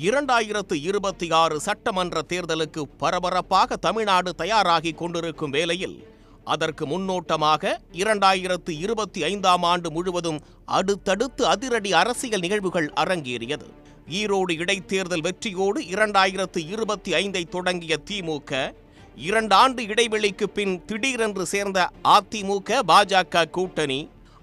2026 சட்டமன்ற தேர்தலுக்கு பரபரப்பாக தமிழ்நாடு தயாராகி கொண்டிருக்கும் வேளையில் அதற்கு முன்னோட்டமாக 2025ஆம் ஆண்டு முழுவதும் அடுத்தடுத்து அதிரடி அரசியல் நிகழ்வுகள் அரங்கேறியது. ஈரோடு இடைத்தேர்தல் வெற்றியோடு 2025ஐ தொடங்கிய திமுக 2 ஆண்டு இடைவெளிக்கு பின் திடீரென்று சேர்ந்த அதிமுக பாஜக கூட்டணி,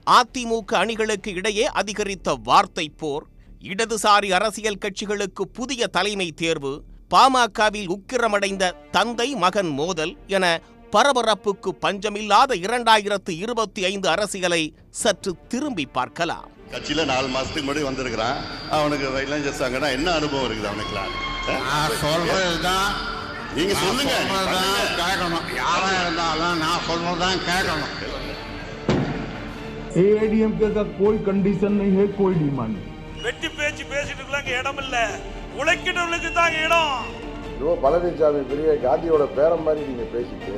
அதிமுக அணிகளுக்கு இடையே அதிகரித்த வார்த்தை போர், இடதுசாரி அரசியல் கட்சிகளுக்கு புதிய தலைமை தேர்வு, பாமகவில் உக்கிரமடைந்த தந்தை மகன் மோதல் என பரபரப்புக்கு பஞ்சமில்லாத 2025 அரசியலை சற்று திரும்பி பார்க்கலாம். கட்சியில 4 மாசத்துக்கு முன்னாடி வந்திருக்கிறான். அவனுக்கு இளைஞர் சங்கனா என்ன அனுபவம் இருக்குது அவனுக்குலாம்? சொல்றதுதான் நீங்க சொல்லுங்க. கேட்கணும். யாரா இருந்தாலும் நான் சொல்றதான் கேட்கணும். एआईडीएमके का कोई कंडीशन नहीं है, कोई डिमांड नहीं. வெட்டி பேச்சு பேசிட்டு இருக்கலாம் இடம் இல்ல, உழைக்கிறவங்களுக்கு தான் இடம். ஐயோ பழனிசாமி பெரிய காந்தியோட பேரம் மாதிரி நீங்க பேசிட்டு,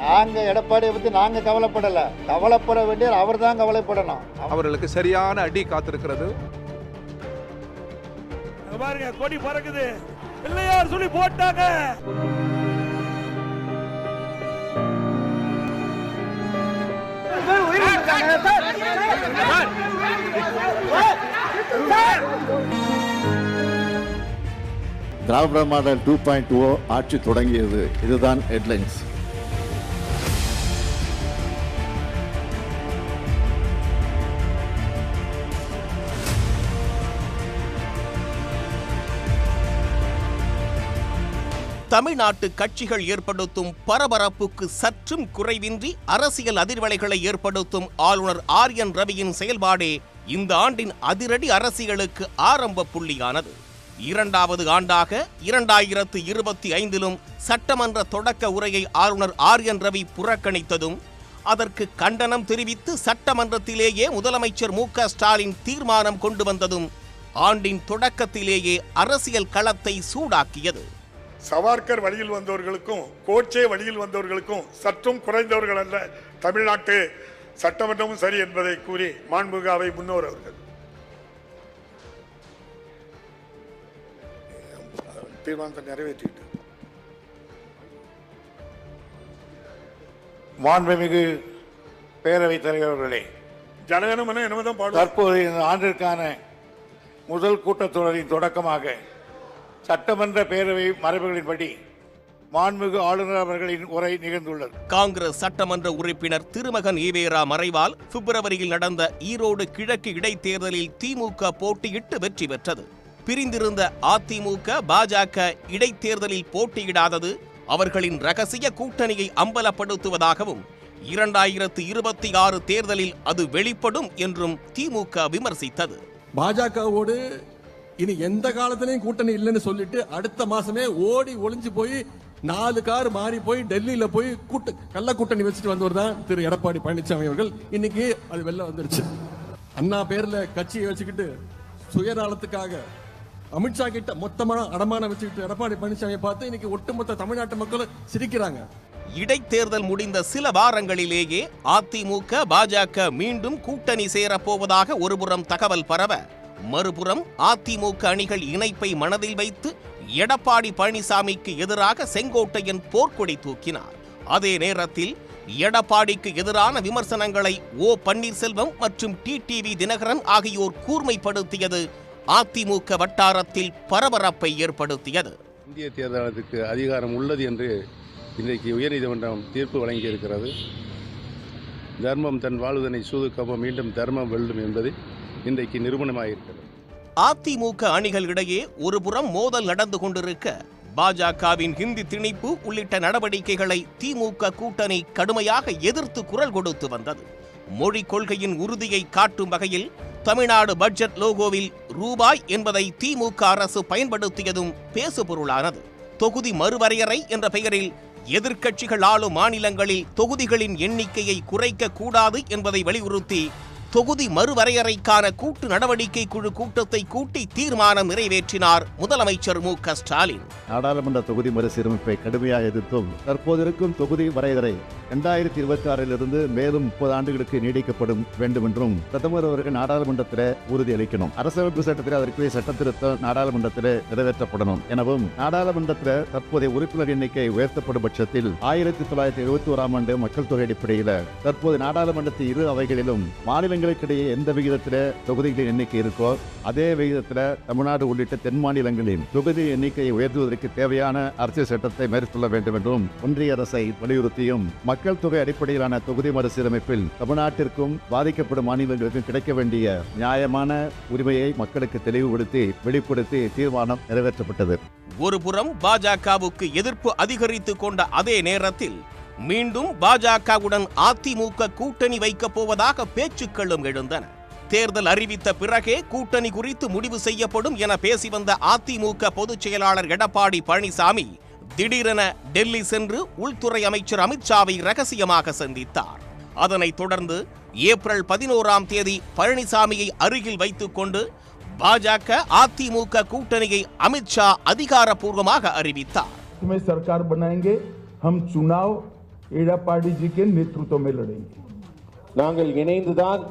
நாங்க எடப்பாடியை பத்தி நாங்க கவலைப்படல, கவலைப்பட வேண்டிய அவர் தான் கவலைப்படணும். அவர்களுக்கு சரியான அடி காத்திருக்கிறது. பாருங்க கொடி பறக்குது, பிள்ளையார் சொல்லி போட்டாங்க. திராவிட மாடல் 2.0 ஆட்சி தொடங்கியது. இதுதான் ஹெட்லைன்ஸ். தமிழ்நாட்டு கட்சிகள் ஏற்படுத்தும் பரபரப்புக்கு சற்றும் குறைவின்றி அரசியல் அதிர்வலைகளை ஏற்படுத்தும் ஆளுநர் ஆர்.என். ரவியின் செயல்பாடே இந்த ஆண்டின் அதிரடி அரசியலுக்கு ஆரம்ப புள்ளியானது. 2வது ஆண்டாக 2025லும் சட்டமன்ற தொடக்க உரையை ஆளுநர் ஆர்.என். ரவி புறக்கணித்ததும், அதற்கு கண்டனம் தெரிவித்து சட்டமன்றத்திலேயே முதலமைச்சர் மு.க. ஸ்டாலின் தீர்மானம் கொண்டு வந்ததும் ஆண்டின் தொடக்கத்திலேயே அரசியல் களத்தை சூடாக்கியது. சவார்கர் வழியில் வந்தவர்களுக்கும் கோட்சே வழியில் வந்தவர்களுக்கும் சற்றும் குறைந்தவர்கள் அல்ல தமிழ்நாட்டு சட்டமன்றமும் சரி என்பதை கூறி மாண்புமிகு முன்னோர் அவர்கள் தீர்மானத்தை நிறைவேற்றிட்டு, மாண்புமிகு பேரவைத் தலைவர் அவர்களே, ஜனகணமன என்னதான் பாடு. தற்போது இந்த ஆண்டிற்கான முதல் கூட்டத்தொடரின் தொடக்கமாக சட்டமன்ற பேரவை மரபுகளின்படி மாண்புமிகு ஆளுநர் அவர்களின் உரை நிகழ்ந்துள்ளது. காங்கிரஸ் சட்டமன்ற உறுப்பினர் திருமகன் ஈவேரா மறைவால் பிப்ரவரியில் நடந்த ஈரோடு கிழக்கு இடைத்தேர்தலில் திமுக போட்டியிட்டு வெற்றி பெற்றது. பிரிந்திருந்த அதிமுக பாஜக இடைத்தேர்தலில் போட்டியிடாதது அவர்களின் ரகசிய கூட்டணியை அம்பலப்படுத்துவதாகவும் 2026 தேர்தலில் அது வெளிப்படும் என்றும் திமுக விமர்சித்தது. பாஜகவோடு இனி எந்த காலத்திலையும் கூட்டணி இல்லைன்னு சொல்லிட்டு அடுத்த மாசமே ஓடி ஒளிஞ்சு போய் 4 கார் மாறி போய் டெல்லியில போய் கள்ள கூட்டணி வச்சுட்டு வந்தவர் தான் திரு எடப்பாடி பழனிசாமி அவர்கள். இன்னைக்கு அது வெளில வந்துருச்சு. அண்ணா பேர்ல கட்சியை வச்சுக்கிட்டு சுயநலத்துக்காக அமித்ஷா கிட்ட மொத்தமா அடமானம் வச்சுக்கிட்டு எடப்பாடி பழனிசாமியை பார்த்து இன்னைக்கு ஒட்டுமொத்த தமிழ்நாட்டு மக்களும் சிரிக்கிறாங்க. இடைத்தேர்தல் முடிந்த சில வாரங்களிலேயே அதிமுக பாஜக மீண்டும் கூட்டணி சேரப்போவதாக ஒருபுறம் தகவல் பரவ, மறுபுறம் அதிமுக அணிகள் இணைப்பை மனதில் வைத்து எடப்பாடி பழனிசாமிக்கு எதிராக செங்கோட்டையன் போர்க்கொடி தூக்கினார். அதே நேரத்தில் எடப்பாடிக்கு எதிரான விமர்சனங்களை ஓ பன்னீர்செல்வம் மற்றும் டிடிவி தினகரன் ஆகியோர் கூர்மைப்படுத்தியது அதிமுக வட்டாரத்தில் பரபரப்பை ஏற்படுத்தியது. இந்திய தேர்தலுக்கு அதிகாரம் உள்ளது என்று இன்றைக்கு உயர்நீதிமன்றம் தீர்ப்பு வழங்கியிருக்கிறது. தர்மம் தன் வாழ்வதனை சூதுக்கப்ப மீண்டும் தர்மம் வெல்லும் என்பது இன்றைக்கு நிரூபணமாயிருக்கிறது. அதிமுக அணிகளிடையே ஒருபுறம் மோதல் நடந்து கொண்டிருக்க, பாஜகவின் ஹிந்தி திணிப்பு உள்ளிட்ட நடவடிக்கைகளை திமுக கூட்டணி கடுமையாக எதிர்த்து குரல் கொடுத்து வந்தது. மொழி கொள்கையின் உறுதியை காட்டும் வகையில் தமிழ்நாடு பட்ஜெட் லோகோவில் ரூபாய் என்பதை திமுக அரசு பயன்படுத்தியதும் பேசுபொருளானது. தொகுதி மறுவரையறை என்ற பெயரில் எதிர்க்கட்சிகள் ஆளும் மாநிலங்களில் தொகுதிகளின் எண்ணிக்கையை குறைக்க கூடாது என்பதை வலியுறுத்தி தொகுதி மறுவரையறைக்கான கூட்டு நடவடிக்கை குழு கூட்டத்தை கூட்டி தீர்மானம் நிறைவேற்றினார் முதலமைச்சர் மு.க. ஸ்டாலின். நாடாளுமன்ற தொகுதி மறுசீரமைப்பை கடுமையாக எதிர்த்தும் தற்போதிருக்கும் தொகுதி வரையறை 2026 மேலும் 30 ஆண்டுகளுக்கு நீடிக்கப்படும் வேண்டும் என்றும் பிரதமர் அவர்கள் நாடாளுமன்றத்தில் உறுதியளிக்கணும். அரசமைப்பு சட்டத்தில் அதற்கு சட்டத்திருத்தம் நாடாளுமன்றத்தில் நிறைவேற்றப்படணும் எனவும், நாடாளுமன்றத்தில் தற்போதைய உறுப்பினர் எண்ணிக்கை உயர்த்தப்படும் பட்சத்தில் 1971 ஆண்டு மக்கள் தொகை அடிப்படையில் தற்போது நாடாளுமன்றத்தின் இரு அவைகளிலும் மாநிலங்களுக்கிடையே எந்த விகிதத்தில் தொகுதிகளின் எண்ணிக்கை இருக்கோ அதே விகிதத்தில் தமிழ்நாடு உள்ளிட்ட தென் மாநிலங்களின் தொகுதி எண்ணிக்கையை உயர்த்துவதற்கு தேவையான அரசியல் சட்டத்தை மேற்கொள்ள வேண்டும் என்றும் ஒன்றிய அரசை வலியுறுத்தியும், மக்கள் தொகை அடிப்படையிலான தொகுதி மறுசீரமைப்பில் தமிழ்நாட்டிற்கும் பாதிக்கப்படும் மாநிலங்களுக்கும் கிடைக்க வேண்டிய நியாயமான உரிமையை மக்களுக்கு தெளிவுபடுத்தி வெளிப்படுத்தி தீர்மானம் நிறைவேற்றப்பட்டது. ஒருபுறம் பாஜகவுக்கு எதிர்ப்பு அதிகரித்துக் கொண்ட அதே நேரத்தில் மீண்டும் பாஜகவுடன் அதிமுக கூட்டணி வைக்கப் போவதாக பேச்சுக்களும் எழுந்தன. தேர்தல் அறிவித்த பிறகே கூட்டணி குறித்து முடிவு செய்யப்படும் என பேசி வந்த அதிமுக பொதுச் செயலாளர் எடப்பாடி பழனிசாமி திடீரென டெல்லி சென்று உள்துறை அமைச்சர் அமித்ஷாவை ரகசியமாக சந்தித்தார். அதனைத் தொடர்ந்து ஏப்ரல் 11ஆம் தேதி பழனிசாமியை அருகில் வைத்துக் கொண்டு பாஜக அதிமுக கூட்டணியை அமித்ஷா அதிகாரப்பூர்வமாக அறிவித்தார். सरकार बनाएंगे, हम चुनाव எடப்பாடி जी के नेतृत्व में लड़ेंगे. நாங்கள் இணைந்துதான்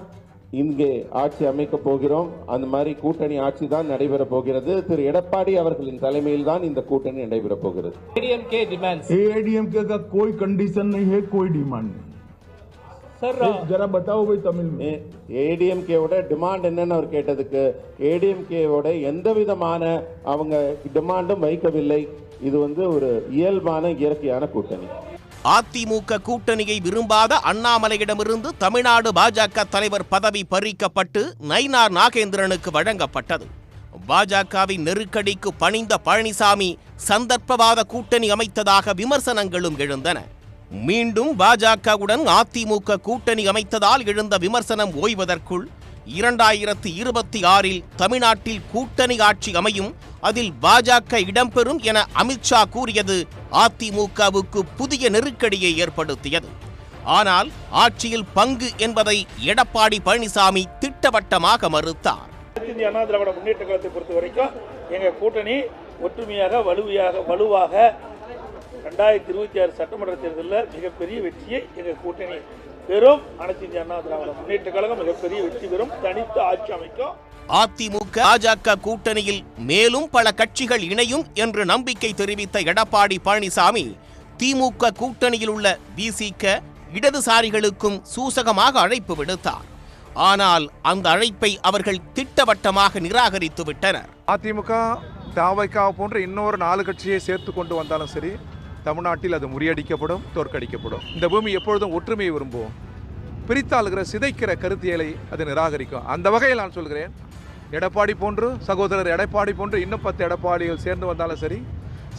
இங்கே ஆட்சி அமைக்க போகிறோம். அந்த மாதிரி கூட்டணி ஆட்சி தான் நடைபெற போகிறது. திரு எடப்பாடி அவர்களின் தலைமையில் தான் இந்த கூட்டணி நடைபெற போகிறது. एआईडीएमके का कोई कंडीशन नहीं है, कोई डिमांड नहीं. जरा बताओ भाई तमिल में. ஏடிஎம்கேவோட டிமாண்ட் என்னன்னு அவர் கேட்டதுக்கு, ஏடிஎம்கேவோட எந்த விதமான அவங்க டிமாண்டும் வைக்கவில்லை. இது ஒரு இயல்பான இயற்கையான கூட்டணி. அதிமுக கூட்டணியை விரும்பாத அண்ணாமலையிடமிருந்து தமிழ்நாடு பாஜக தலைவர் பதவி பறிக்கப்பட்டு நயினார் நாகேந்திரனுக்கு வழங்கப்பட்டது. பாஜகவின் நெருக்கடிக்கு பணிந்த பழனிசாமி சந்தர்ப்பவாத கூட்டணி அமைத்ததாக விமர்சனங்களும் எழுந்தன. மீண்டும் பாஜகவுடன் அதிமுக கூட்டணி அமைத்ததால் எழுந்த விமர்சனம் ஓய்வதற்குள் 2026 தமிழ்நாட்டில் கூட்டணி ஆட்சி அமையும், அதில் பாஜக இடம்பெறும் என அமித்ஷா கூறியது அதிமுகவுக்கு புதிய நெருக்கடியை ஏற்படுத்தியது. ஆனால் ஆட்சியில் பங்கு என்பதை எடப்பாடி பழனிசாமி திட்டவட்டமாக மறுத்தார். இந்திய அண்ணா திராவிட முன்னேற்ற கழகத்தை பொறுத்த வரைக்கும் எங்க கூட்டணி ஒற்றுமையாக வலுவாக 2026 சட்டமன்ற தேர்தலில் மிகப்பெரிய வெற்றியை எங்க கூட்டணி பெறும். அனைத்து இந்திய அண்ணா திராவிட முன்னேற்ற கழகம் மிகப்பெரிய வெற்றி பெறும், தனித்து ஆட்சி அமைக்கும். அதிமுக பாஜக கூட்டணியில் மேலும் பல கட்சிகள் இணையும் என்று நம்பிக்கை தெரிவித்த எடப்பாடி பழனிசாமி திமுக கூட்டணியில் உள்ள விசிக இடதுசாரிகளுக்கும் சூசகமாக அழைப்பு விடுத்தார். ஆனால் அந்த அழைப்பை அவர்கள் திட்டவட்டமாக நிராகரித்து விட்டனர். அதிமுக தாவைக்கா போன்ற இன்னொரு 4 கட்சியை சேர்த்து கொண்டு வந்தாலும் சரி, தமிழ்நாட்டில் அது முறியடிக்கப்படும், தோற்கடிக்கப்படும். இந்த பூமி எப்பொழுதும் ஒற்றுமையை விரும்புவோம். பிரித்தாளுகிற சிதைக்கிற கருத்தியலை அது நிராகரிக்கும். அந்த வகையில் நான் சொல்கிறேன், எடப்பாடி போன்று சகோதரர் எடப்பாடி போன்று இன்னும் 10 எடப்பாடிகள் சேர்ந்து வந்தாலும் சரி,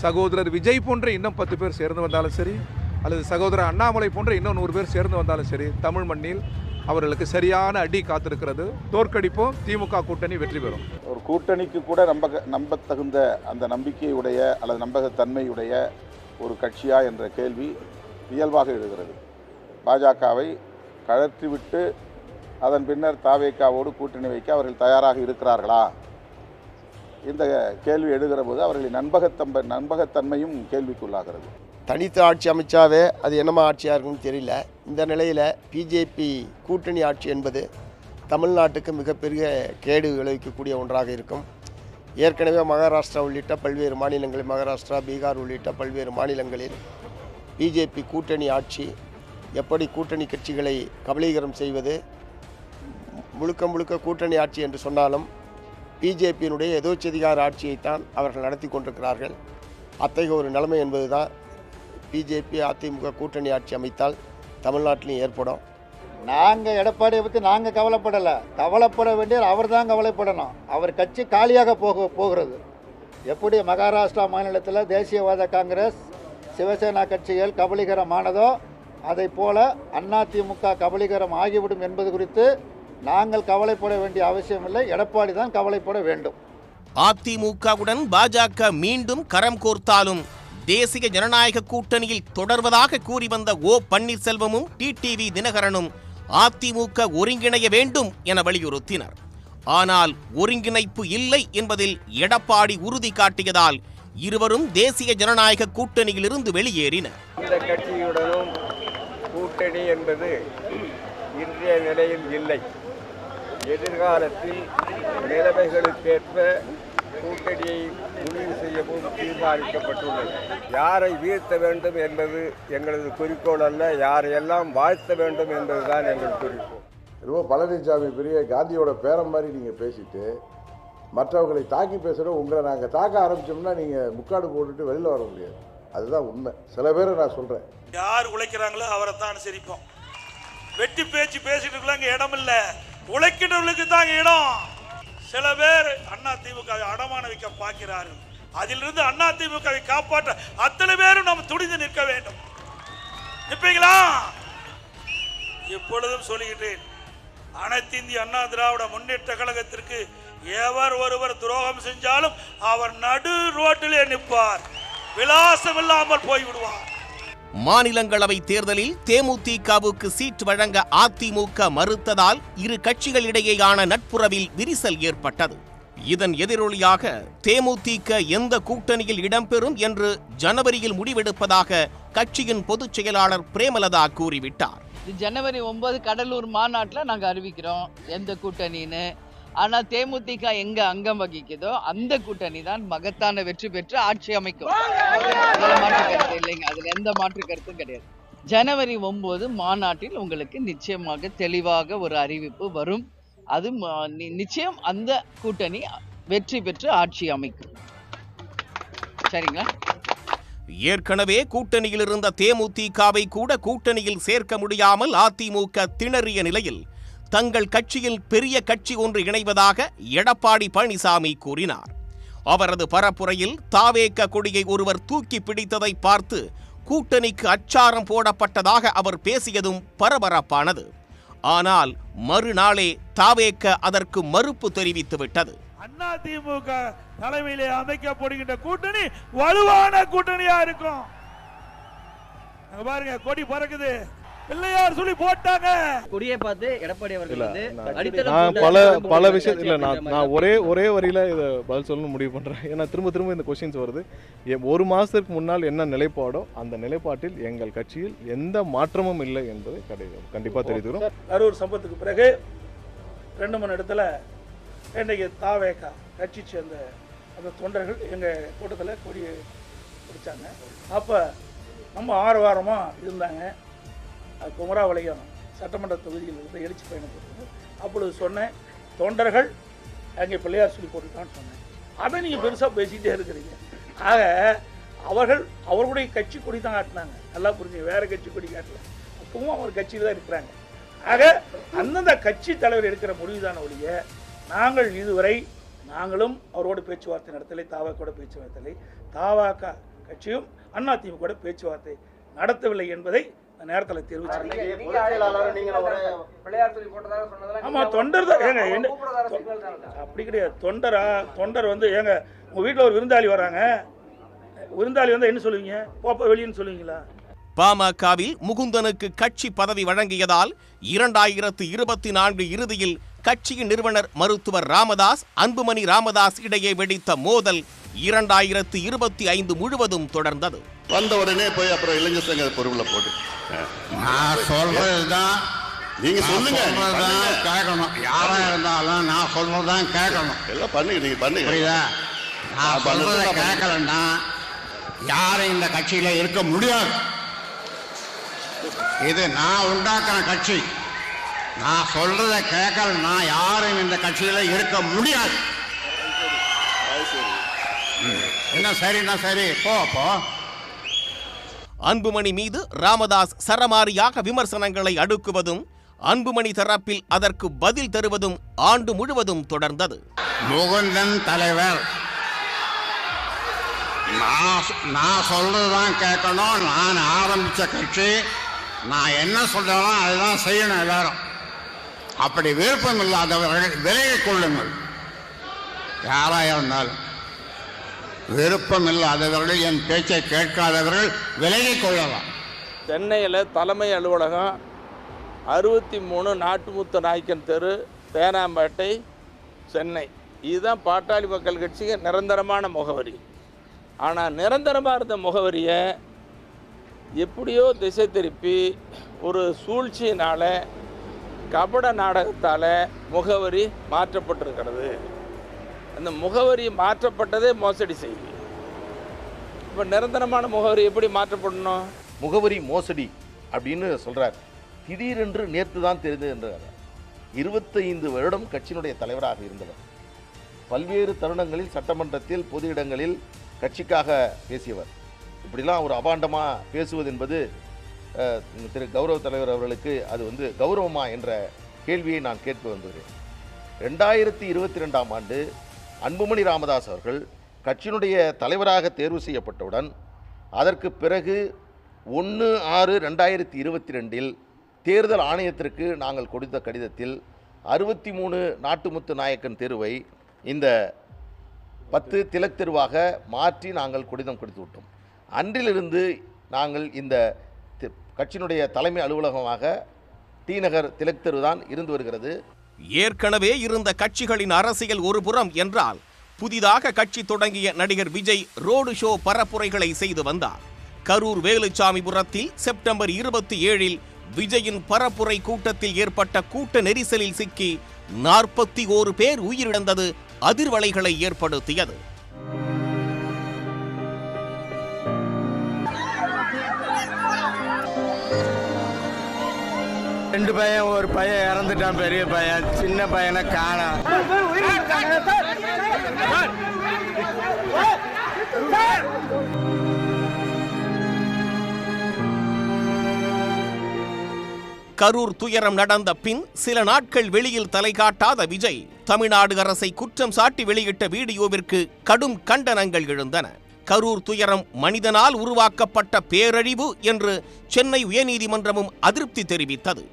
சகோதரர் விஜய் போன்ற இன்னும் 10 பேர் சேர்ந்து வந்தாலும் சரி, அல்லது சகோதரர் அண்ணாமலை போன்ற இன்னும் 100 பேர் சேர்ந்து வந்தாலும் சரி, தமிழ் மண்ணில் அவர்களுக்கு சரியான அடி காத்திருக்கிறது. தோற்கடிப்போம், திமுக கூட்டணி வெற்றி பெறும். ஒரு கூட்டணிக்கு கூட நம்பத்தகுந்த அந்த நம்பிக்கையுடைய அல்லது நம்பகத்தன்மையுடைய ஒரு கட்சியா என்ற கேள்வி இயல்பாக எழுகிறது. பாஜகவை கழற்றிவிட்டு அதன் பின்னர் தாவேக்காவோடு கூட்டணி வைக்க அவர்கள் தயாராக இருக்கிறார்களா? இந்த கேள்வி எழுகிற போது அவர்களின் நம்பகத்தன்மையும் கேள்விக்குள்ளாகிறது. தனித்து ஆட்சி அமைச்சாவே அது என்னமா ஆட்சியாக இருக்குன்னு தெரியல. இந்த நிலையில் பிஜேபி கூட்டணி ஆட்சி என்பது தமிழ்நாட்டுக்கு மிகப்பெரிய கேடு விளைவிக்கக்கூடிய ஒன்றாக இருக்கும். ஏற்கனவே மகாராஷ்டிரா உள்ளிட்ட பல்வேறு மாநிலங்களில், மகாராஷ்டிரா, பீகார் உள்ளிட்ட பல்வேறு மாநிலங்களில் பிஜேபி கூட்டணி ஆட்சி எப்படி கூட்டணி கட்சிகளை கபலீகரம் செய்வது, முழுக்க கூட்டணி ஆட்சி என்று சொன்னாலும் பிஜேபியினுடைய எதோச்சதிகார ஆட்சியைத்தான் அவர்கள் நடத்தி கொண்டிருக்கிறார்கள். அத்தகைய ஒரு நிலைமை என்பது தான் பிஜேபி அதிமுக கூட்டணி ஆட்சி அமைத்தால் தமிழ்நாட்டிலையும் ஏற்படும். நாங்கள் எடப்பாடியை பற்றி நாங்கள் கவலைப்படலை, கவலைப்பட வேண்டியது அவர் தான் கவலைப்படணும். அவர் கட்சி காலியாக போகிறது. எப்படி மகாராஷ்டிரா மாநிலத்தில் தேசியவாத காங்கிரஸ், சிவசேனா கட்சிகள் கபலீகரமானதோ அதை போல அதிமுக கபலீகரம் ஆகிவிடும் என்பது குறித்து நாங்கள் கவலைப்பட வேண்டிய அவசியமில்லை, எடப்பாடி தான் கவலைப்பட வேண்டும். அதிமுகவுடன் பாஜக மீண்டும் கரம் கோர்த்தாலும் தேசிய ஜனநாயக கூட்டணியில் தொடர்வதாக கூறி வந்த ஓ பன்னீர்செல்வமும் டிடிவி தினகரனும் அதிமுக ஒருங்கிணைய வேண்டும் என வலியுறுத்தினர். ஆனால் ஒருங்கிணைப்பு இல்லை என்பதில் எடப்பாடி உறுதி காட்டியதால் இருவரும் தேசிய ஜனநாயக கூட்டணியிலிருந்து வெளியேறினர். இந்த கட்சியுடனும் கூட்டணி என்பது இன்றைய நிலையில் இல்லை. எதிர்காலத்தில் நிலைமைகளுக்கேற்ப கூட்டணியை முடிவு செய்யவும் தீர்மானிக்கப்பட்டுள்ளது. யாரை வீழ்த்த வேண்டும் என்பது எங்களது குறிக்கோள் அல்ல, யாரையெல்லாம் வாழ்த்த வேண்டும் என்பதுதான் எங்கள் குறிக்கோள். ரொம்ப பழனிசாமி பெரிய காந்தியோட பேரம் மாதிரி நீங்கள் பேசிட்டு மற்றவர்களை தாக்கி பேசுகிற உங்களை நாங்கள் தாக்க ஆரம்பித்தோம்னா நீங்கள் முக்காடு போட்டுட்டு வெளியில் வர முடியாது. அதுதான் உண்மை. சில பேரை நான் சொல்கிறேன், யார் உழைக்கிறாங்களோ அவரை தான் அனுசரிப்போம். வெட்டி பேச்சு பேசிட்டு இருக்கலாம் இடம் இல்லை, உழைக்கிறவர்களுக்கு தாங்க இடம். சில பேர் அதிமுகவை அடமான வைக்க பார்க்கிறார்கள். அதிலிருந்து அதிமுகவை காப்பாற்ற அத்தனை பேரும் நம்ம துணிந்து நிற்க வேண்டும். நிற்பீங்களா? எப்பொழுதும் சொல்லுகிறேன், அனைத்து இந்திய அண்ணா திராவிட முன்னேற்ற கழகத்திற்கு எவர் ஒருவர் துரோகம் செஞ்சாலும் அவர் நடு ரோட்டிலே நிற்பார், விலாசம் இல்லாமல் போய்விடுவார். மாநிலங்களவை தேர்தலில் தேமுதிகவுக்கு சீட் வழங்க அதிமுக மறுத்ததால் இரு கட்சிகளிடையேயான நட்புறவில் விரிசல் ஏற்பட்டது. இதன் எதிரொலியாக தேமுதிக எந்த கூட்டணியில் இடம்பெறும் என்று ஜனவரியில் முடிவெடுப்பதாக கட்சியின் பொதுச் செயலாளர் பிரேமலதா கூறிவிட்டார். ஜனவரி 9 கடலூர் மாநாட்டில் நாங்கள் அறிவிக்கிறோம் எந்த கூட்டணின்னு. ஆனால் தேமுதிக எங்க அங்கம் வகிக்குதோ அந்த கூட்டணி தான் மகத்தான வெற்றி பெற்று ஆட்சி அமைக்கும். அதுல மாற்று கருத்து இல்லைங்க, அதுல எந்த மாற்று கருத்தும் கிடையாது. ஜனவரி 9 மாநாட்டில் உங்களுக்கு நிச்சயமாக தெளிவாக ஒரு அறிவிப்பு வரும். அது நிச்சயம் அந்த கூட்டணி வெற்றி பெற்று ஆட்சி அமைக்கும். சரிங்களா? ஏற்கனவே கூட்டணியில் இருந்த தேமுதிகவை கூட கூட்டணியில் சேர்க்க முடியாமல் அதிமுக திணறிய நிலையில் தங்கள் கட்சியில் பெரிய கட்சி ஒன்று இணைவதாக எடப்பாடி பழனிசாமி கூறினார். அவரது பரப்புரையில் தாவேக கொடியை ஒருவர் தூக்கி பிடித்ததை பார்த்து கூட்டணிக்கு அச்சாரம் போடப்பட்டதாக அவர் பேசியதும் பரபரப்பானது. ஆனால் மறுநாளே தாவேக அதற்கு மறுப்பு தெரிவித்துவிட்டது. அதிமுக தலைமையிலே அமைக்கப்படுகின்ற கூட்டணி வலுவான கூட்டணியா இருக்கும். பாருங்க, கொடி பறக்குது, பிள்ளையார் சொல்லி போட்டாங்க. கொடியை பார்த்து எடப்பாடி அவர்கள் பல விஷயத்துல நான் ஒரே வரியில இதை பதில் சொல்லணும்னு முடிவு பண்றேன். ஏன்னா திரும்ப இந்த கொஸ்டின்ஸ் வருது. ஒரு மாசத்துக்கு முன்னால் என்ன நிலைப்பாடோ அந்த நிலைப்பாட்டில் எங்கள் கட்சியில் எந்த மாற்றமும் இல்லை என்பதை கண்டிப்பா தெரிவிக்கிறோம். கரூர் சம்பவத்துக்கு பிறகு 2 இடத்துல இன்றைக்கு தாவேகா கட்சி சேர்ந்த அந்த தொண்டர்கள் எங்கள் கூட்டத்தில் கொடியை பிடிச்சாங்க. அப்போ நம்ம ஆரவாரமாக இருந்தாங்க. குமராவளையம் சட்டமன்ற தொகுதியில் இருந்து எழுச்சி பயணம் போட்டு அப்பொழுது சொன்னேன், தொண்டர்கள் அங்கே பிள்ளையார் சொல்லி போட்டுட்டான்னு சொன்னேன். அதை நீங்கள் பெருசாக பேசிக்கிட்டே இருக்கிறீங்க. ஆக அவர்களுடைய கட்சி கொடி தான் காட்டினாங்க. நல்லா புரிஞ்சுங்க, வேறு கட்சி கொடி காட்டல. அப்பவும் அவர் கட்சியில் தான் இருக்கிறாங்க. ஆக அந்தந்த கட்சி தலைவர் எடுக்கிற முடிவுதான ஒழிய நாங்கள் இதுவரை நாங்களும் அவரோடு பேச்சுவார்த்தை நடத்தலை, தாவாக்கோட பேச்சுவார்த்தை, தாவாக்கா கட்சியும் அதிமுக பேச்சுவார்த்தை நடத்தவில்லை என்பதை நேரத்தில் தெரிவிச்சிருக்கேன். ஆமா, தொண்டர் தான் ஏங்க, அப்படி கிடையாது. தொண்டர் வந்து ஏங்க, உங்க வீட்டில் ஒரு விருந்தாளி வராங்க, விருந்தாளி வந்து என்ன சொல்லுவீங்க? போப்ப வெளியின்னு சொல்லுவீங்களா? பாமகவில் முகுந்தனுக்கு கட்சி பதவி வழங்கியதால் 2024 இறுதியில் கட்சியின் நிறுவனர் மருத்துவர் ராமதாஸ், அன்புமணி ராமதாஸ் இடையே வெடித்த மோதல் 2025 முழுவதும் தொடர்ந்தது. வந்த உடனே போய் அப்புறம் இளைஞர் சங்க பொறுப்புல போட்டு நான் சொல்றதுதான் நீங்க சொல்லுங்க, கேட்கணும். யாரா இருந்தாலும் நான் சொல்றதுதான் கேட்கணும். எல்லாம் பண்ணுங்க, நீங்க பண்ணுங்க. புரியுதா? நான் சொல்றதை கேட்கலன்னா யாரும் இந்த கட்சியில இருக்க முடியாது. இது நான் உண்டாக்குற கட்சி. நான் சொல்றதை கேட்கலன்னா யாரும் இந்த கட்சியில இருக்க முடியாது. என்ன சரின்னா சரி, போ. அன்புமணி மீது ராமதாஸ் சரமாரியாக விமர்சனங்களை அடுக்குவதும் அன்புமணி தரப்பில் அதற்கு பதில் தருவதும் ஆண்டு முழுவதும் தொடர்ந்தது. முகுந்தன் தலைவர், நான் சொல்றதுதான் கேட்கணும். நான் ஆரம்பிச்ச கட்சி, நான் என்ன சொல்றேனோ அதுதான் செய்யணும் எல்லாரும். அப்படி விருப்பம் இல்லாதவர்கள் விலகிக் கொள்ளுங்கள். யாராக இருந்தாலும் விருப்பம் இல்லாதவர்கள், என் பேச்சை கேட்காதவர்கள் விலகிக் கொள்ளலாம். சென்னையில் தலைமை அலுவலகம் 63 நாட்டுமுத்து நாயக்கன் தெரு, தேனாம்பேட்டை, சென்னை. இதுதான் பாட்டாளி மக்கள் கட்சிக்கு நிரந்தரமான முகவரி. ஆனால் நிரந்தரமாக இருந்த முகவரியை எப்படியோ திசை திருப்பி ஒரு சூழ்ச்சியினால், கபட நாடகத்தால் முகவரி மாற்றப்பட்டிருக்கிறது. அந்த முகவரி மாற்றப்பட்டதே மோசடி செய்தி. இப்போ நிரந்தரமான முகவரி எப்படி மாற்றப்படணும்? முகவரி மோசடி அப்படின்னு சொல்கிறார். திடீரென்று நேற்று தான் தெரிந்தது என்றார். 25 வருடம் கட்சியினுடைய தலைவராக இருந்தவர். பல்வேறு தருணங்களில் சட்டமன்றத்தில், பொது இடங்களில் கட்சிக்காக பேசியவர். இப்படிலாம் ஒரு அபாண்டமாக பேசுவது என்பது திரு கௌரவ தலைவர் அவர்களுக்கு அது கௌரவமா என்ற கேள்வியை நான் கேட்க வந்துகிறேன். 2022ஆம் ஆண்டு அன்புமணி ராமதாஸ் அவர்கள் கட்சியினுடைய தலைவராக தேர்வு செய்யப்பட்டவுடன் அதற்கு பிறகு 1/6/2022 தேர்தல் ஆணையத்திற்கு நாங்கள் கொடுத்த கடிதத்தில் 63 நாட்டுமுத்து நாயக்கன் தெருவை இந்த 10 திலக் தெருவாக மாற்றி நாங்கள் கடிதம் கொடுத்து விட்டோம். அன்றிலிருந்து நாங்கள் இந்த கட்சியினுடைய தலைமை அலுவலகமாக டி நகர் திலக் தெரு தான் இருந்து வருகிறது. ஏற்கனவே இருந்த கட்சிகளின் அரசியல் ஒரு புறம் என்றால், புதிதாக கட்சி தொடங்கிய நடிகர் விஜய் ரோடு ஷோ பரப்புரைகளை செய்து வந்தார். கரூர் வேலுச்சாமிபுரத்தில் செப்டம்பர் 27 விஜயின் பரப்புரை கூட்டத்தில் ஏற்பட்ட கூட்ட நெரிசலில் சிக்கி 41 பேர் உயிரிழந்தது அதிர்வலைகளை ஏற்படுத்தியது. ரெண்டு பையன், ஒரு பையன் இறந்துட்டான், பெரிய பையன், சின்ன பையனை காணோம். கரூர் துயரம் நடந்த பின் சில நாட்கள் வெளியில் தலை காட்டாத விஜய் தமிழ்நாடு அரசை குற்றம் சாட்டி வெளியிட்ட வீடியோவிற்கு கடும் கண்டனங்கள் எழுந்தன. கரூர் துயரம் மனிதனால் உருவாக்கப்பட்ட பேரழிவு என்று சென்னை உயர்நீதிமன்றமும் அதிருப்தி தெரிவித்தது.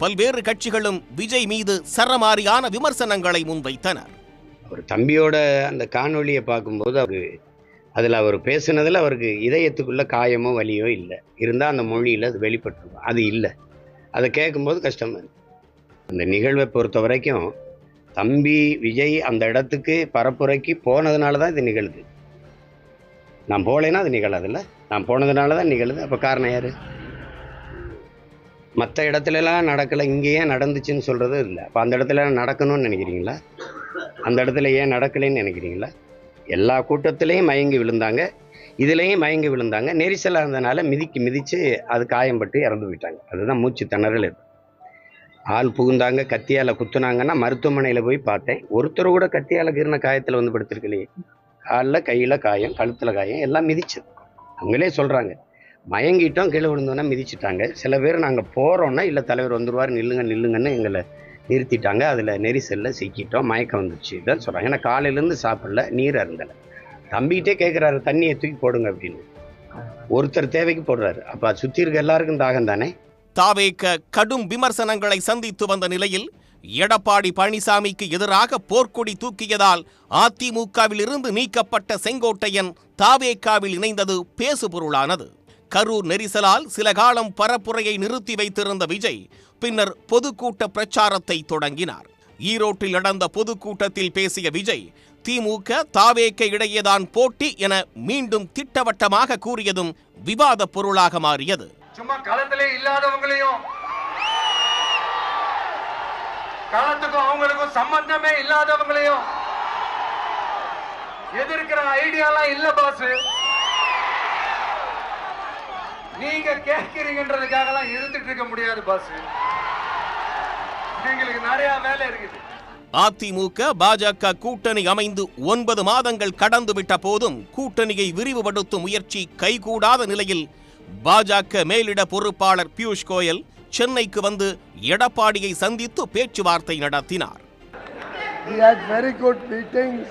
பல்வேறு கட்சிகளும் விஜய் மீது சரமாரியான விமர்சனங்களை முன்வைத்தனர். அவர் தம்பியோட அந்த காணொலியை பார்க்கும்போது அதில் அவர் பேசுனதில் அவருக்கு இதயத்துக்குள்ள காயமோ வலியோ இல்லை, இருந்தால் அந்த மொழியில் அது வெளிப்பட்டிருக்கும். அது இல்லை. அதை கேட்கும்போது கஷ்டமாக இருக்கு. அந்த நிகழ்வை பொறுத்த வரைக்கும் தம்பி விஜய் அந்த இடத்துக்கு பரப்புரைக்கு போனதுனால தான் இது நிகழுது. நான் போகலைன்னா அது நிகழாதுல்ல, நான் போனதுனால தான் நிகழுது. அப்போ காரணம் யார்? மற்ற இடத்துலலாம் நடக்கலை, இங்கே ஏன் நடந்துச்சுன்னு சொல்கிறது இல்லை. அப்போ அந்த இடத்துல நடக்கணும்னு நினைக்கிறீங்களா? அந்த இடத்துல ஏன் நடக்கலைன்னு நினைக்கிறீங்களா? எல்லா கூட்டத்திலையும் மயங்கி விழுந்தாங்க, இதுலேயும் மயங்கி விழுந்தாங்க. நெரிசலாக இருந்தனால மிதிச்சு அது காயம்பட்டு இறந்து போயிட்டாங்க. அதுதான் மூச்சு திணறல். ஆள் புகுந்தாங்க, கத்தியால் குத்துனாங்கன்னா மருத்துவமனையில் போய் பார்த்தேன். ஒருத்தர் கூட கத்தியால் கீறின காயத்தில் வந்து படுத்திருக்கலையே. காலில், கையில் காயம், கழுத்தில் காயம், எல்லாம் மிதிச்சது. அவங்களே சொல்கிறாங்க, மயங்கிட்டோம், கீழே விழுந்தோன்னா மிதிச்சுட்டாங்க. சில பேர் நாங்கள் போகிறோன்னா இல்லை தலைவர் வந்துடுவார், நில்லுங்கன்னு எங்களை நிறுத்திட்டாங்க. அதில் நெரிசலில் சிக்கிட்டோம், மயக்கம் வந்துடுச்சு, இதான் சொல்கிறாங்க. ஏன்னா காலையிலேருந்து சாப்பிடல, நீர் அருந்தலை. தம்பிக்கிட்டே கேட்குறாரு, தண்ணியை தூக்கி போடுங்க அப்படின்னு. ஒருத்தர் தேவைக்கு போடுறாரு. அப்போ சுற்றி இருக்க எல்லாருக்கும் தாகம் தானே. தாவேக கடும் விமர்சனங்களை சந்தித்து வந்த நிலையில் எடப்பாடி பழனிசாமிக்கு எதிராக போர்க்கொடி தூக்கியதால் அதிமுகவில் இருந்து நீக்கப்பட்ட செங்கோட்டையன் தாவேகாவில் இணைந்தது பேசுபொருளானது. கரூர் நெரிசலால் சில காலம் பரப்புரையை நிறுத்தி வைத்திருந்த விஜய் பின்னர் பொதுக்கூட்ட பிரச்சாரத்தை தொடங்கினார். ஈரோட்டில் நடந்த பொதுக்கூட்டத்தில் பேசிய விஜய் திமுக தாவேக இடையேதான் போட்டி என மீண்டும் திட்டவட்டமாக கூறியதும் விவாத பொருளாக மாறியது. சும்மா களத்திலே இல்லாதவங்களையும், களத்துக்கும் அவங்களுக்கும் சம்பந்தமே இல்லாதவங்களையும் எதிர்க்கிற ஐடியாலாம் இல்ல பாஸ். நீங்க கேட்கிறீங்கன்றதுக்காகலாம் எதிர்த்துட்டு இருக்க முடியாது பாஸ். எங்களுக்கு நிறைய வேலை இருக்குது. அதிமுக பாஜக கூட்டணி அமைந்து 9 மாதங்கள் கடந்துவிட்ட போதும் கூட்டணியை விரிவுபடுத்தும் முயற்சி கைகூடாத நிலையில் பாஜக மேலிட பொறுப்பாளர் பியூஷ் கோயல் சென்னைக்கு வந்து எடப்பாடியை சந்தித்து பேச்சுவார்த்தை நடத்தினார். We had very good meetings.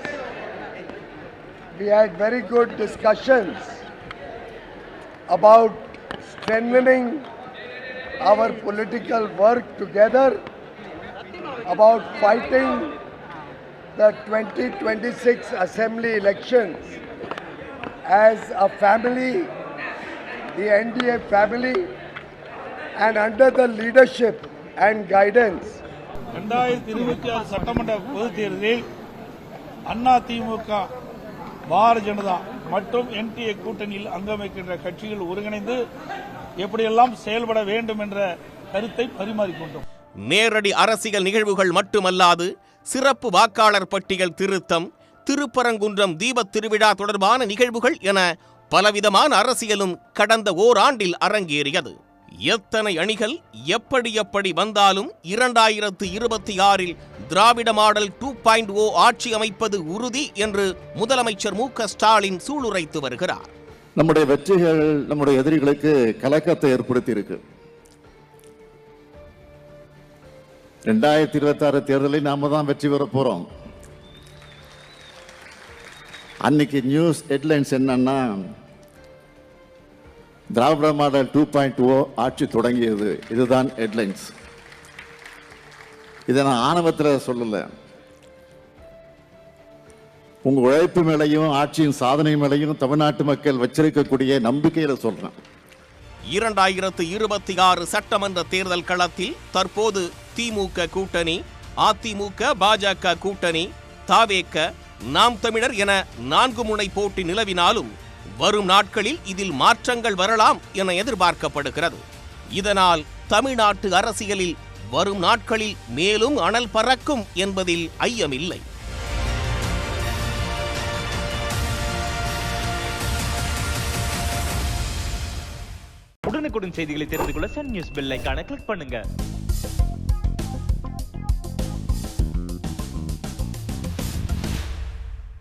We had very good discussions about strengthening our political work together, about fighting the 2026 assembly elections as a family, the NDA family, and under the leadership and guidance. 2026 சட்டமன்ற பொதுத் தேர்தலில் அதிமுக, பாரதிய ஜனதா மற்றும் NDA கூட்டணியில் அங்கம் வைக்கின்ற கட்சிகள் ஒருங்கிணைந்து எப்படியெல்லாம் செயல்பட வேண்டும் என்ற கருத்தை பரிமாறிக்கொண்டோம். நேரடி அரசியல் நிகழ்வுகள் மட்டுமல்லாது சிறப்பு வாக்காளர் பட்டியல் திருத்தம், திருப்பரங்குன்றம் தீபத் திருவிழா தொடர்பான நிகழ்வுகள் என பலவிதமான அரசியலும் கடந்த ஓராண்டில் அரங்கேறியது. எத்தனை அணிகள் எப்படி வந்தாலும் 2026இல் திராவிட மாடல் 2.0 ஆட்சி அமைப்பது உறுதி என்று முதலமைச்சர் மு.க. ஸ்டாலின் சூளுரைத்து வருகிறார். நம்முடைய வெற்றிகள் நம்முடைய எதிரிகளுக்கு கலக்கத்தை ஏற்படுத்தி இருக்கு. 2026 தேர்தலில் நாம தான் வெற்றி பெற போறோம். அன்னைக்கு நியூஸ் ஹெட்லைன்ஸ் என்னன்னா, திராவிட மாடல் 2.0 ஆட்சி தொடங்கியது. இதுதான் ஹெட்லைன்ஸ். இதை நான் ஆணவத்தில் சொல்லல, உங்க உழைப்பு மேலையும் ஆட்சியின் சாதனை மேலையும் தமிழ்நாட்டு மக்கள் வச்சிருக்கக்கூடிய நம்பிக்கையில சொல்றேன். 2026 சட்டமன்ற தேர்தல் களத்தில் தற்போது திமுக கூட்டணி, அதிமுக, பாஜக கூட்டணி, தாவேக, நாம் தமிழர் என 4 முனை போட்டி நிலவினாலும் வரும் நாட்களில் இதில் மாற்றங்கள் வரலாம் என எதிர்பார்க்கப்படுகிறது. இதனால் தமிழ்நாட்டு அரசியலில் வரும் நாட்களில் மேலும் அனல் பறக்கும் என்பதில் ஐயமில்லை. உடனுக்குடன் செய்திகளை தெரிந்து கொள்ள சன் நியூஸ் பெல் ஐகானை கிளிக் பண்ணுங்க.